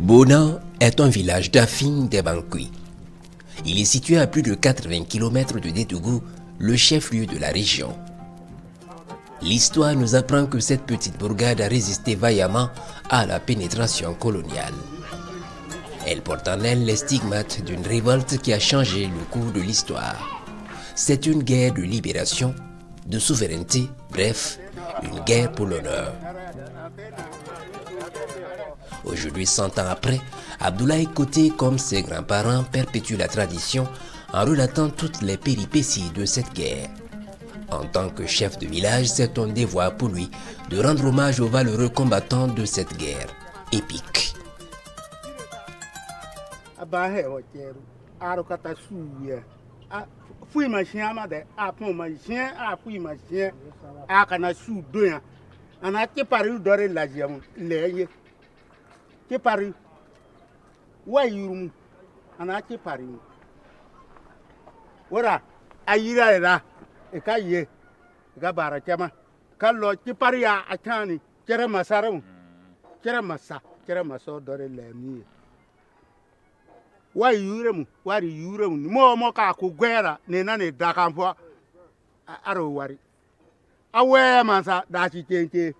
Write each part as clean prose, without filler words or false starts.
Bona est un village d'Afin des Banqui. Il est situé à plus de 80 km de Détougou, le chef-lieu de la région. L'histoire nous apprend que cette petite bourgade a résisté vaillamment à la pénétration coloniale. Elle porte en elle les stigmates d'une révolte qui a changé le cours de l'histoire. C'est une guerre de libération, de souveraineté, bref, une guerre pour l'honneur. Aujourd'hui, 100 ans après, Abdoulaye Koté, comme ses grands-parents, perpétue la tradition en relatant toutes les péripéties de cette guerre. En tant que chef de village, c'est un devoir pour lui de rendre hommage aux valeureux combattants de cette guerre épique. Ekaye gabara chama kallo ci pariya atani kere masaru kere masa dore lemi wa yuremu wari yuremu mo ka ku gwera ne na ne dakan fo aro wari awe mansa da ci tenke.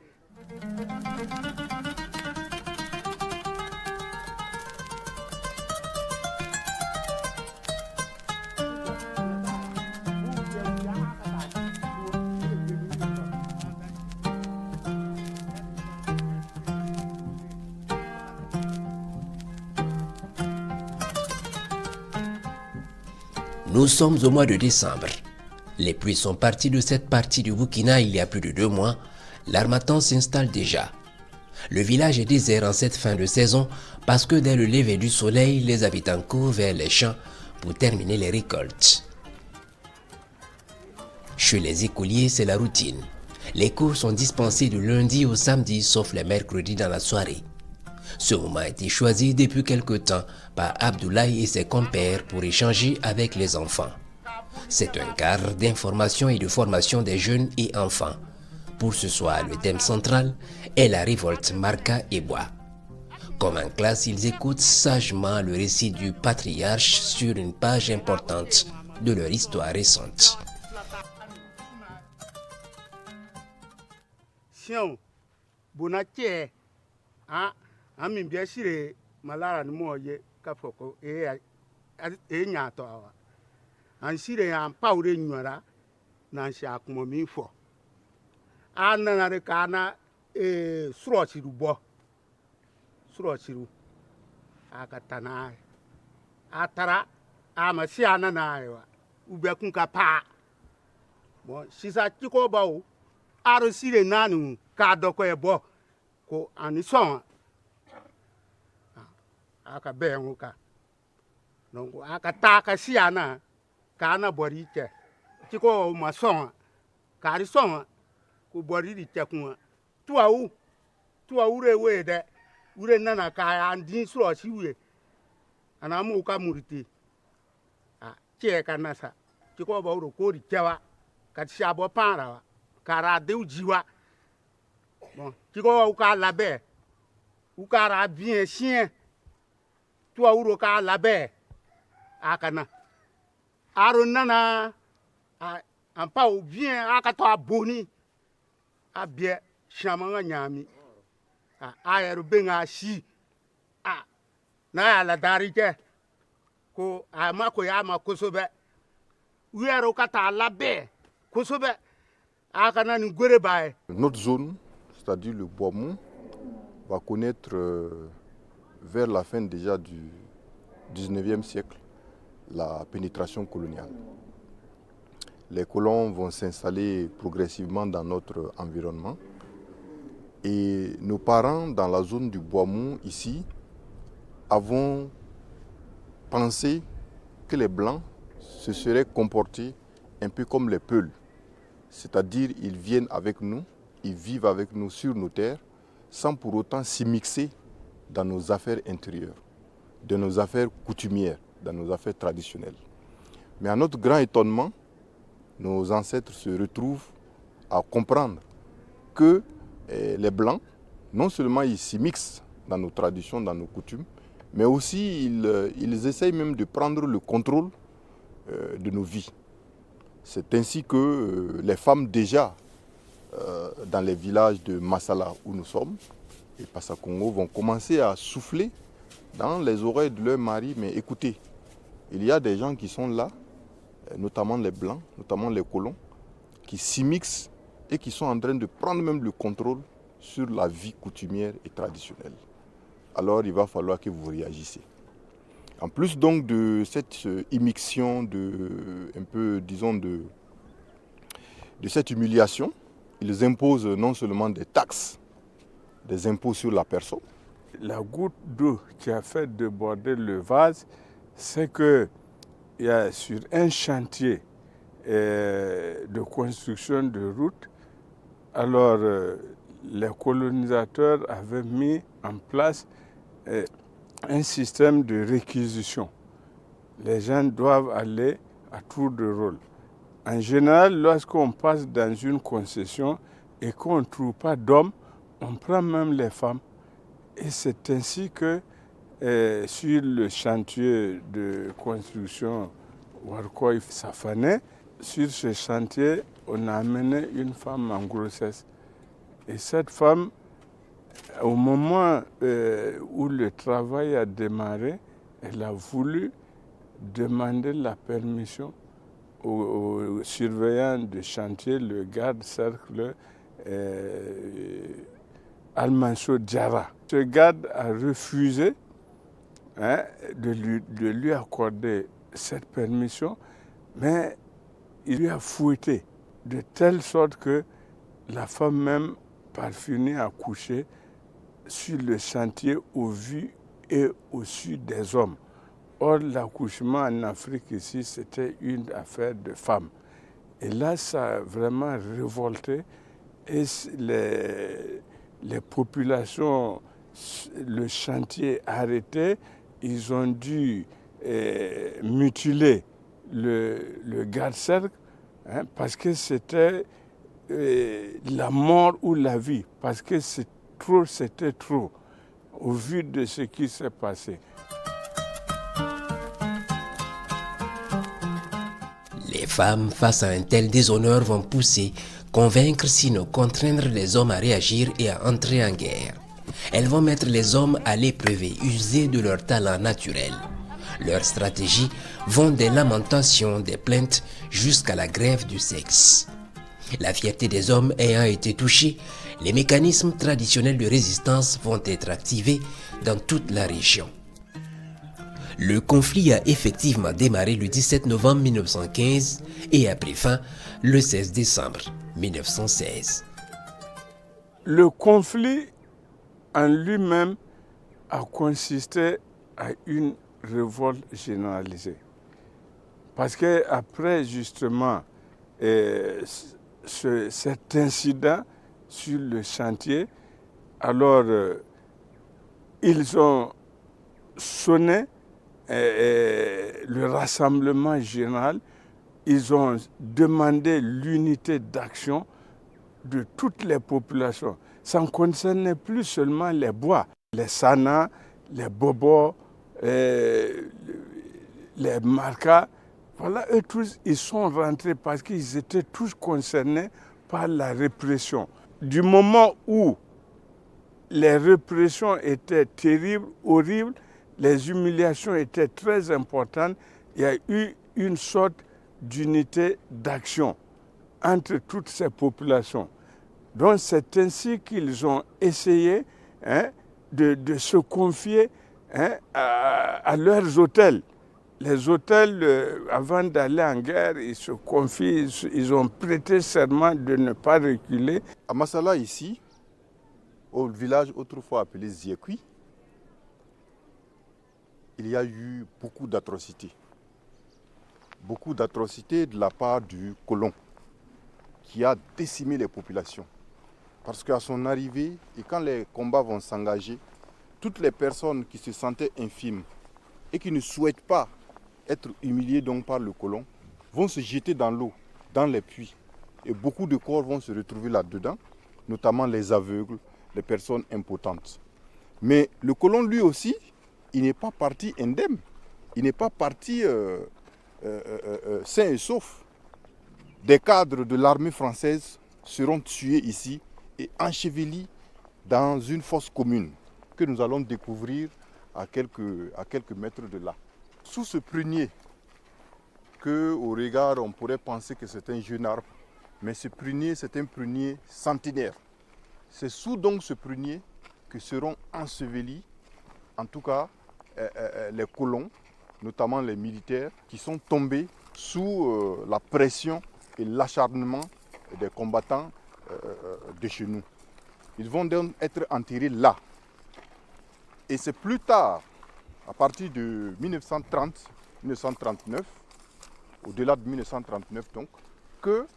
Nous sommes au mois de décembre. Les pluies sont parties de cette partie du Burkina il y a plus de 2 mois. L'harmattan s'installe déjà. Le village est désert en cette fin de saison parce que dès le lever du soleil, les habitants courent vers les champs pour terminer les récoltes. Chez les écoliers, c'est la routine. Les cours sont dispensés de lundi au samedi, sauf les mercredis dans la soirée. Ce moment a été choisi depuis quelque temps par Abdoulaye et ses compères pour échanger avec les enfants. C'est un cadre d'information et de formation des jeunes et enfants. Pour ce soir, le thème central est la révolte Marca et Bois. Comme en classe, ils écoutent sagement le récit du patriarche sur une page importante de leur histoire récente. Amin biya shire malara ni mo ye ka foko e nya to awa an shire an pawre nyora na sha kuma mi fo an na re kana suro chiru aka tana atara ama si ana na ayo ube kun ka pa mo sisa chiko ba o aro shire nanu ka doko e bo ko ani so aka benguka nongo aka taka siana kana borike tiko mason kari son ku boriri tekun tuwa ure wede ure nana ka andin suro siwe anamu ka muriti che kana sa tiko ba uro ko ri kewa ka siabo para kara de ujiwa bon tiko ka labe ukara bien chien tuwa uro ka labe akana aro nana ampa o bien aka to aboni abie shamanga nyami ayero benga shi na ala darike ko amako ya makosobe uyero kata labe kosobe akana ni gore bae. Notre zone, c'est-à-dire le Bois-Mont, va connaître vers la fin déjà du 19e siècle, la pénétration coloniale. Les colons vont s'installer progressivement dans notre environnement et nos parents dans la zone du Bois-Mont ici avons pensé que les Blancs se seraient comportés un peu comme les Peuls, c'est-à-dire ils viennent avec nous, ils vivent avec nous sur nos terres sans pour autant s'y dans nos affaires intérieures, dans nos affaires coutumières, dans nos affaires traditionnelles. Mais à notre grand étonnement, nos ancêtres se retrouvent à comprendre que les Blancs, non seulement ils s'y mixent dans nos traditions, dans nos coutumes, mais aussi ils essayent même de prendre le contrôle de nos vies. C'est ainsi que les femmes déjà, dans les villages de Massala où nous sommes, et Passakongo, vont commencer à souffler dans les oreilles de leurs maris. Mais écoutez, il y a des gens qui sont là, notamment les Blancs, notamment les colons, qui s'immixent et qui sont en train de prendre même le contrôle sur la vie coutumière et traditionnelle. Alors il va falloir que vous réagissiez. En plus donc de cette immixtion, de cette humiliation, ils imposent non seulement des taxes, des impôts sur la personne. La goutte d'eau qui a fait déborder le vase, c'est qu'il y a sur un chantier de construction de routes, alors les colonisateurs avaient mis en place un système de réquisition. Les gens doivent aller à tour de rôle. En général, lorsqu'on passe dans une concession et qu'on ne trouve pas d'hommes, on prend même les femmes. Et c'est ainsi que sur le chantier de construction Warkoy Safane, sur ce chantier, on a amené une femme en grossesse. Et cette femme, au moment où le travail a démarré, elle a voulu demander la permission au surveillant du chantier, le garde-cercle Al-Mansour Diarra. Ce garde a refusé de lui accorder cette permission, mais il lui a fouetté de telle sorte que la femme même parvenait à coucher sur le chantier au vu et au su des hommes. Or, l'accouchement en Afrique ici, c'était une affaire de femmes. Et là, ça a vraiment révolté. Et les populations, le chantier arrêté, ils ont dû mutiler le garde-cercle parce que c'était la mort ou la vie, parce que c'était trop, au vu de ce qui s'est passé. Les femmes, face à un tel déshonneur, vont pousser, convaincre, sinon contraindre les hommes à réagir et à entrer en guerre. Elles vont mettre les hommes à l'épreuve et user de leur talent naturel. Leurs stratégies vont des lamentations, des plaintes, jusqu'à la grève du sexe. La fierté des hommes ayant été touchée, les mécanismes traditionnels de résistance vont être activés dans toute la région. Le conflit a effectivement démarré le 17 novembre 1915 et a pris fin le 16 décembre 1916. Le conflit en lui-même a consisté à une révolte généralisée. Parce qu'après justement cet incident sur le chantier, alors ils ont sonné le rassemblement général, ils ont demandé l'unité d'action de toutes les populations. Ça ne concernait plus seulement les bois, les Sana, les Bobos, les Marcas. Voilà, eux tous, ils sont rentrés parce qu'ils étaient tous concernés par la répression. Du moment où les répressions étaient terribles, horribles, les humiliations étaient très importantes, il y a eu une sorte d'unité d'action entre toutes ces populations. Donc c'est ainsi qu'ils ont essayé de se confier à leurs hôtels. Les hôtels, avant d'aller en guerre, ils se confient, ils ont prêté serment de ne pas reculer. À Massala, ici, au village autrefois appelé Ziekui, il y a eu beaucoup d'atrocités. Beaucoup d'atrocités de la part du colon qui a décimé les populations. Parce qu'à son arrivée, et quand les combats vont s'engager, toutes les personnes qui se sentaient infimes et qui ne souhaitent pas être humiliées donc par le colon vont se jeter dans l'eau, dans les puits. Et beaucoup de corps vont se retrouver là-dedans, notamment les aveugles, les personnes impotentes. Mais le colon lui aussi il n'est pas parti indemne, il n'est pas parti sain et sauf. Des cadres de l'armée française seront tués ici et ensevelis dans une fosse commune que nous allons découvrir à quelques mètres de là. Sous ce prunier, qu'au regard on pourrait penser que c'est un jeune arbre, mais ce prunier c'est un prunier centenaire. C'est sous donc ce prunier que seront ensevelis, en tout cas les colons, notamment les militaires, qui sont tombés sous la pression et l'acharnement des combattants de chez nous. Ils vont donc être enterrés là. Et c'est plus tard, à partir de 1930-1939, au-delà de 1939 donc, que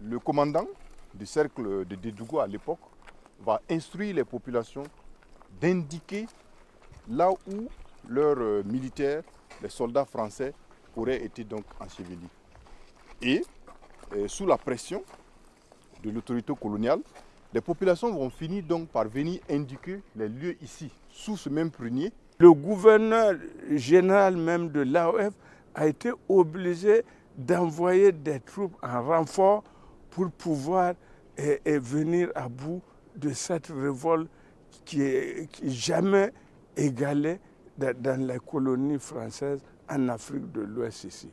le commandant du cercle de Dédougou à l'époque va instruire les populations d'indiquer là où leurs militaires, les soldats français, auraient été donc ensevelis. Et sous la pression de l'autorité coloniale, les populations vont finir donc par venir indiquer les lieux ici, sous ce même prunier. Le gouverneur général même de l'AOF a été obligé d'envoyer des troupes en renfort pour pouvoir venir à bout de cette révolte qui est jamais égalée dans les colonies françaises en Afrique de l'Ouest ici.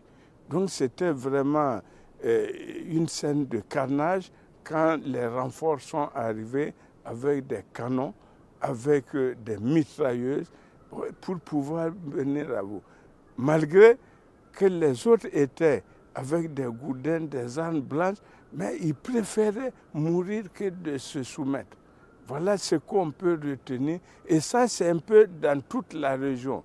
Donc c'était vraiment une scène de carnage quand les renforts sont arrivés avec des canons, avec des mitrailleuses pour pouvoir venir à bout. Malgré que les autres étaient avec des gourdins, des armes blanches, mais ils préféraient mourir que de se soumettre. Voilà ce qu'on peut retenir. Et ça, c'est un peu dans toute la région.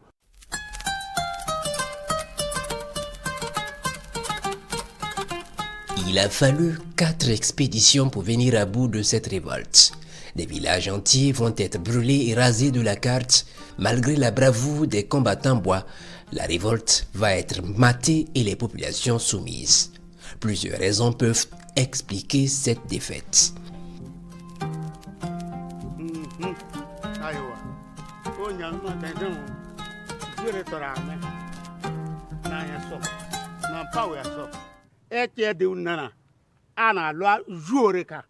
Il a fallu 4 expéditions pour venir à bout de cette révolte. Des villages entiers vont être brûlés et rasés de la carte. Malgré la bravoure des combattants bois, la révolte va être matée et les populations soumises. Plusieurs raisons peuvent expliquer cette défaite. Ana lo jure ka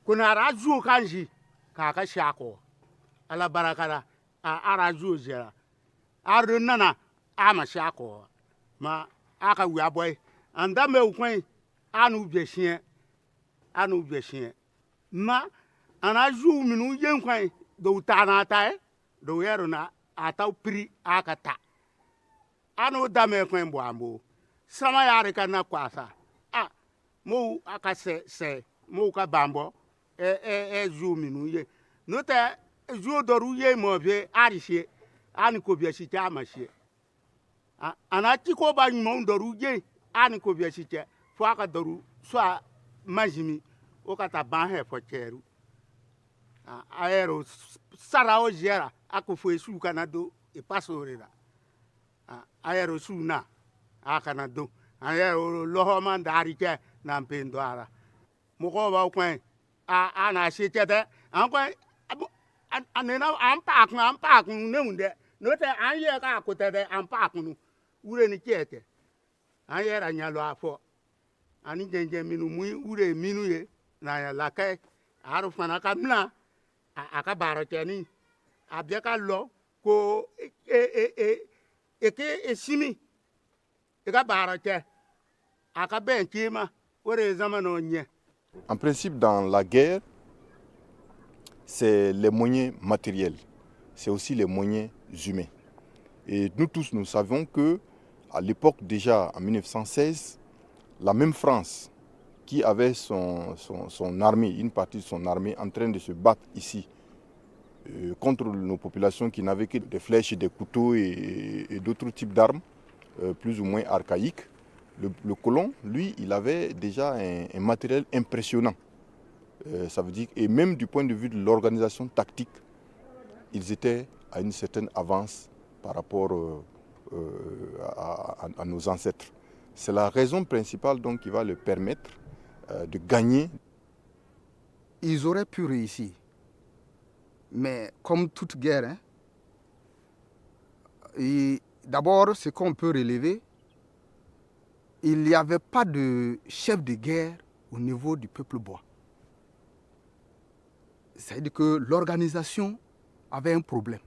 kuna ra ju kanji ka shako ala barakara ara ju jera aru nana ama shako ma aka wi aboy anda me ukwen anu biesie ma ana ju minu yenkwan do tana tai do yero na ata pri aka ta anu da me kwen bo ambo sama yare kana kwasa mo aka se mo ka bambo zu minu ye no te zu doru ye mo be arishe ani ko bi shi ta ma shi ana ti ko ba mo doru ye ani ko bi shi te fo aka doru so majimi o ka ta ban he fo cheru aero sara o jera ako fo esu kana do e pasore aero su na akana do aero lo man dari ke na mpendo ara moko ba kwen ana shechete an kwen anena ampak ne unde no te anye ka kotede ampak nu ure ni chete anye ra nyalo afo ani genje minu mu ure minu ye na ya lake aru fana ka mna aka baro teni abia ka lo ko eke esimi eka baro te aka ben kima. En principe, dans la guerre, c'est les moyens matériels, c'est aussi les moyens humains. Et nous tous, nous savons que à l'époque déjà, en 1916, la même France qui avait son armée, une partie de son armée en train de se battre ici contre nos populations qui n'avaient que des flèches, des couteaux et d'autres types d'armes, plus ou moins archaïques. Le colon, lui, il avait déjà un matériel impressionnant. Ça veut dire, et même du point de vue de l'organisation tactique, ils étaient à une certaine avance par rapport à nos ancêtres. C'est la raison principale donc, qui va leur permettre de gagner. Ils auraient pu réussir. Mais comme toute guerre, hein, d'abord, ce qu'on peut relever, il n'y avait pas de chef de guerre au niveau du peuple bois. C'est-à-dire que l'organisation avait un problème.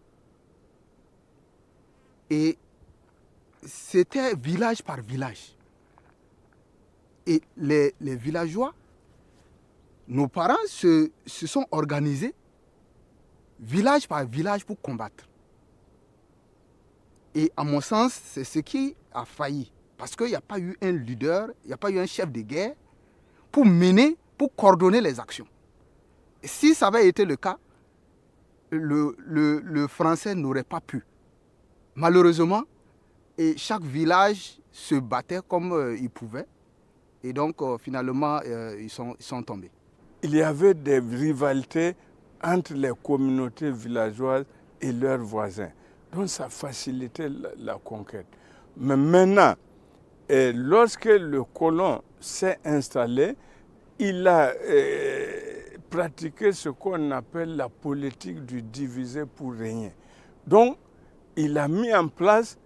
Et c'était village par village. Et les villageois, nos parents se sont organisés village par village pour combattre. Et à mon sens, c'est ce qui a failli. Parce qu'il n'y a pas eu un leader, il n'y a pas eu un chef de guerre pour mener, pour coordonner les actions. Et si ça avait été le cas, le français n'aurait pas pu. Malheureusement, et chaque village se battait comme il pouvait. Et donc, finalement, ils sont tombés. Il y avait des rivalités entre les communautés villageoises et leurs voisins. Donc, ça facilitait la conquête. Mais maintenant, lorsque le colon s'est installé, il a pratiqué ce qu'on appelle la politique du diviser pour régner. Donc, il a mis en place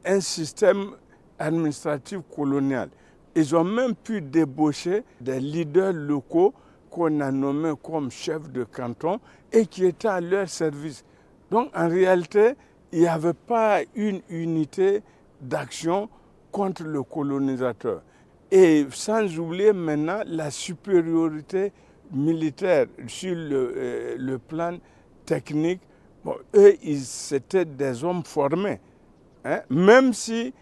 un système administratif colonial. Ils ont même pu débaucher des leaders locaux qu'on a nommés comme chefs de canton et qui étaient à leur service. Donc en réalité, il n'y avait pas une unité d'action contre le colonisateur. Et sans oublier maintenant la supériorité militaire sur le plan technique. Bon, eux, c'était des hommes formés. Hein? Même si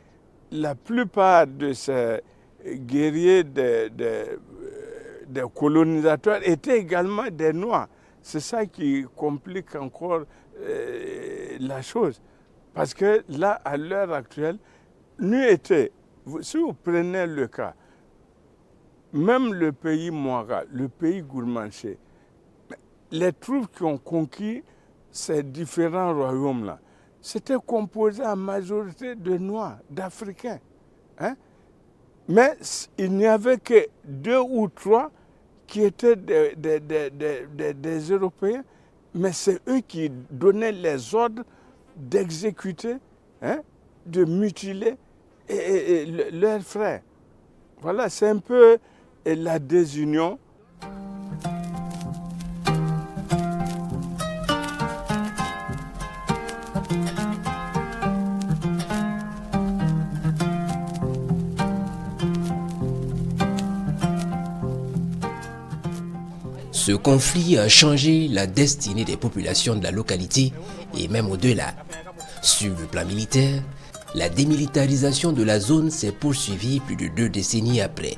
la plupart de ces guerriers des colonisateurs étaient également des Noirs. C'est ça qui complique encore la chose. Parce que là, à l'heure actuelle, si vous prenez le cas, même le pays Mouara, le pays Gourmanché, les troupes qui ont conquis ces différents royaumes-là, c'était composé en majorité de Noirs, d'Africains. Hein? Mais il n'y avait que 2 ou 3 qui étaient des Européens, mais c'est eux qui donnaient les ordres d'exécuter, hein, de mutiler leurs frères. Voilà, c'est un peu la désunion. Ce conflit a changé la destinée des populations de la localité et même au-delà. Sur le plan militaire, la démilitarisation de la zone s'est poursuivie plus de 2 décennies après.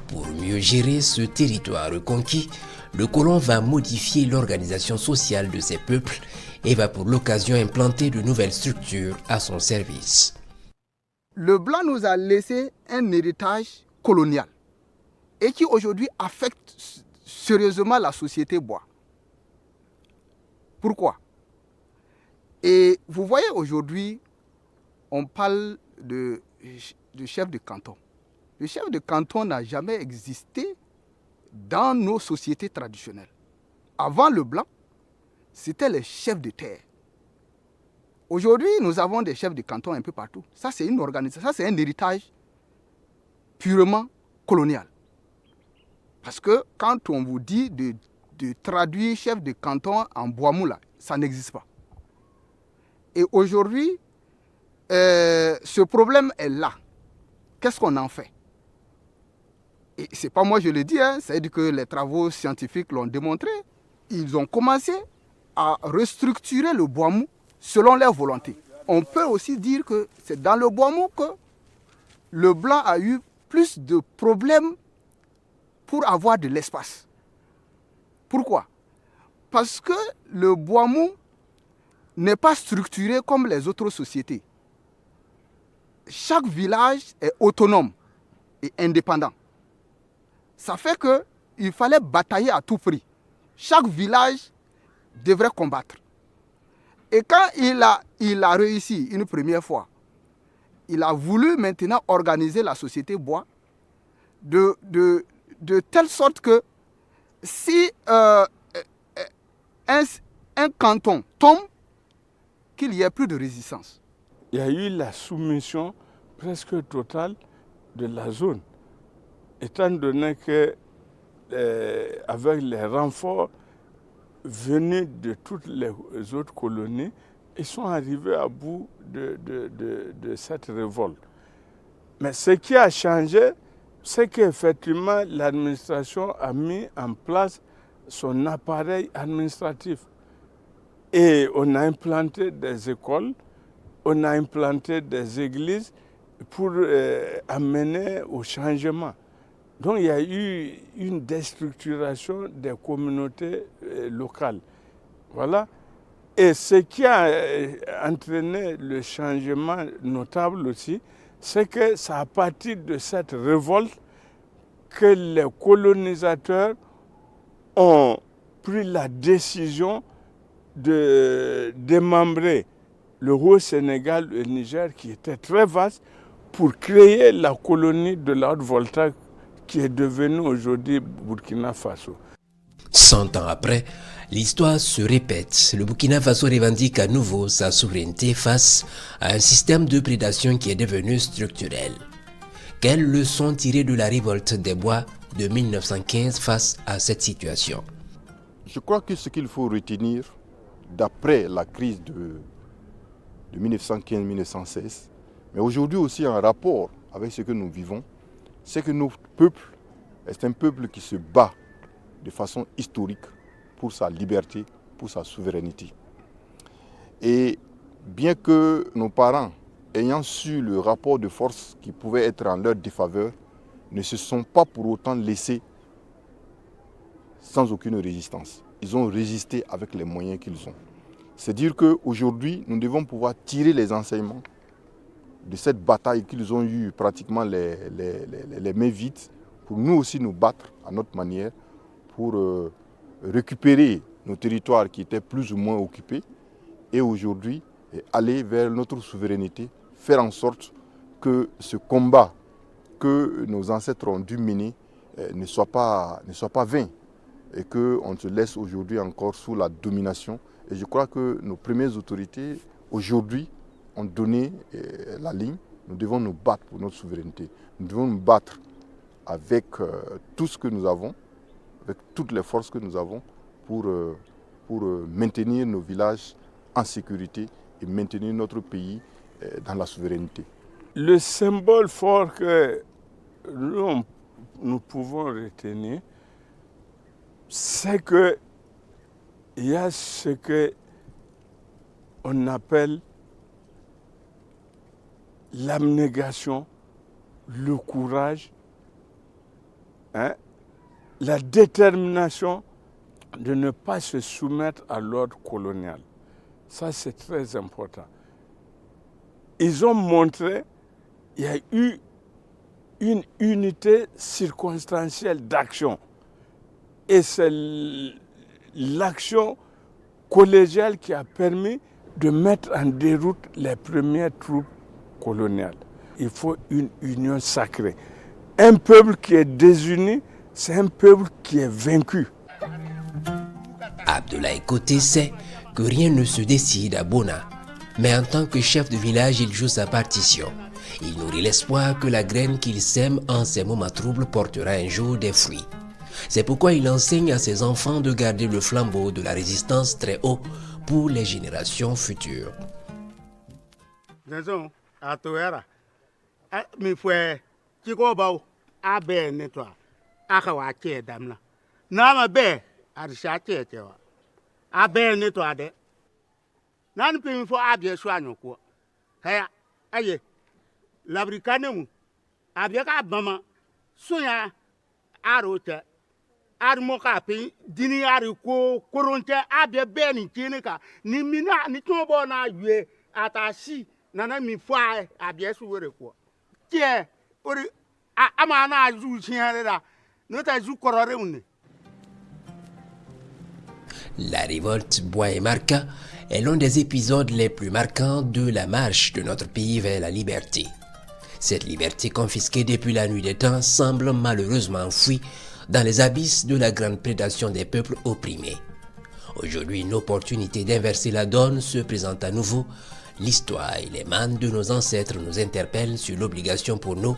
Pour mieux gérer ce territoire reconquis, le colon va modifier l'organisation sociale de ses peuples et va pour l'occasion implanter de nouvelles structures à son service. Le blanc nous a laissé un héritage colonial et qui aujourd'hui affecte sérieusement la société bois. Pourquoi? Et vous voyez aujourd'hui, on parle de chef de canton. Le chef de canton n'a jamais existé dans nos sociétés traditionnelles. Avant le blanc, c'était les chefs de terre. Aujourd'hui, nous avons des chefs de canton un peu partout. Ça, c'est une organisation, ça, c'est un héritage purement colonial. Parce que quand on vous dit de traduire chef de canton en bois-moula, ça n'existe pas. Et aujourd'hui, ce problème est là. Qu'est-ce qu'on en fait? Et ce n'est pas moi je le dis, hein, c'est-à-dire que les travaux scientifiques l'ont démontré. Ils ont commencé à restructurer le bois mou selon leur volonté. On peut aussi dire que c'est dans le bois mou que le blanc a eu plus de problèmes pour avoir de l'espace. Pourquoi? Parce que le bois mou n'est pas structuré comme les autres sociétés. Chaque village est autonome et indépendant. Ça fait qu'il fallait batailler à tout prix. Chaque village devrait combattre. Et quand il a réussi une première fois, il a voulu maintenant organiser la société bois de telle sorte que si canton tombe, qu'il y ait plus de résistance. Il y a eu la soumission presque totale de la zone, étant donné que avec les renforts venus de toutes les autres colonies, ils sont arrivés à bout de cette révolte. Mais ce qui a changé, c'est qu'effectivement l'administration a mis en place son appareil administratif. Et on a implanté des écoles, on a implanté des églises pour amener au changement. Donc il y a eu une déstructuration des communautés locales. Voilà. Et ce qui a entraîné le changement notable aussi, c'est que c'est à partir de cette révolte que les colonisateurs ont pris la décision de démembrer le Haut-Sénégal et le Niger, qui était très vaste, pour créer la colonie de la Haute-Volta qui est devenue aujourd'hui Burkina Faso. 100 ans après, l'histoire se répète. Le Burkina Faso revendique à nouveau sa souveraineté face à un système de prédation qui est devenu structurel. Quelles leçons tirer de la révolte des bois de 1915 face à cette situation? Je crois que ce qu'il faut retenir, d'après la crise de 1915-1916, mais aujourd'hui aussi en rapport avec ce que nous vivons, c'est que notre peuple est un peuple qui se bat de façon historique pour sa liberté, pour sa souveraineté. Et bien que nos parents, ayant su le rapport de force qui pouvait être en leur défaveur, ne se sont pas pour autant laissés sans aucune résistance. Ils ont résisté avec les moyens qu'ils ont. C'est dire qu'aujourd'hui, nous devons pouvoir tirer les enseignements de cette bataille qu'ils ont eu pratiquement les mains vides, pour nous aussi nous battre à notre manière, pour récupérer nos territoires qui étaient plus ou moins occupés, et aujourd'hui aller vers notre souveraineté, faire en sorte que ce combat que nos ancêtres ont dû mener ne soit pas vain, et qu'on se laisse aujourd'hui encore sous la domination. Et je crois que nos premières autorités aujourd'hui ont donné la ligne. Nous devons nous battre pour notre souveraineté. Nous devons nous battre avec tout ce que nous avons, avec toutes les forces que nous avons pour maintenir nos villages en sécurité et maintenir notre pays dans la souveraineté. Le symbole fort que nous pouvons retenir, c'est qu'il y a ce qu'on appelle l'abnégation, le courage, la détermination de ne pas se soumettre à l'ordre colonial. Ça, c'est très important. Ils ont montré qu'il y a eu une unité circonstancielle d'action. Et c'est l'action collégiale qui a permis de mettre en déroute les premières troupes coloniales. Il faut une union sacrée. Un peuple qui est désuni, c'est un peuple qui est vaincu. Abdoulaye Koté sait que rien ne se décide à Bona, mais en tant que chef de village, il joue sa partition. Il nourrit l'espoir que la graine qu'il sème en ces moments troubles portera un jour des fruits. C'est pourquoi il enseigne à ses enfants de garder le flambeau de la résistance très haut pour les générations futures. Armoka pe dini ari ko koronte abia be ni kini ka ni mina ni tombo na yue atashi nana mi fa abia su were ko tie ori ama na ju chiare da no ta ju korore unne. La révolte Bois et Marca est l'un des épisodes les plus marquants de la marche de notre pays vers la liberté. Cette liberté confisquée depuis la nuit des temps semble malheureusement enfouie dans les abysses de la grande prédation des peuples opprimés. Aujourd'hui, une opportunité d'inverser la donne se présente à nouveau. L'histoire et les mannes de nos ancêtres nous interpellent sur l'obligation pour nous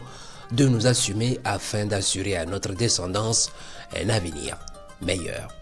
de nous assumer afin d'assurer à notre descendance un avenir meilleur.